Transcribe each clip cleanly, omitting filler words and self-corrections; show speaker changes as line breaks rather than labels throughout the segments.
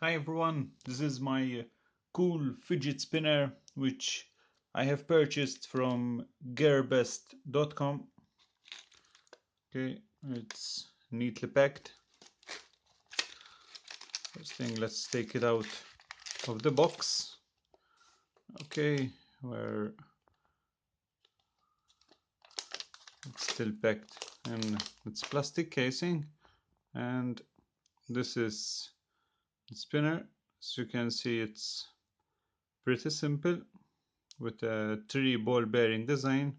Hi everyone, this is my cool fidget spinner which I have purchased from gearbest.com. Okay, it's neatly packed. First thing, let's take it out of the box. Okay, where it's still packed in its plastic casing, and this is the spinner. As you can see, it's pretty simple with a 3-ball bearing design.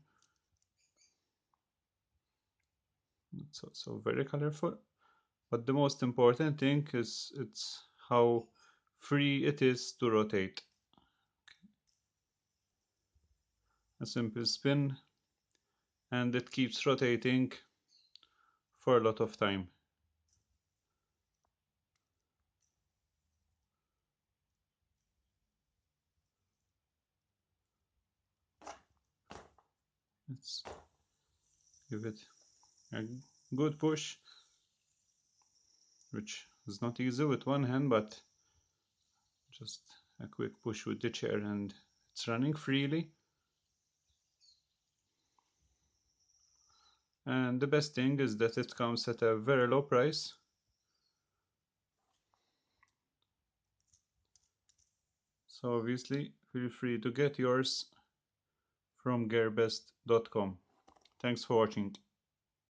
It's also very colorful, but the most important thing is it's how free it is to rotate. A simple spin and it keeps rotating for a lot of time. Let's give it a good push, which is not easy with one hand, but just a quick push with the chair and it's running freely. And the best thing is that it comes at a very low price. So obviously feel free to get yours from gearbest.com. Thanks for watching.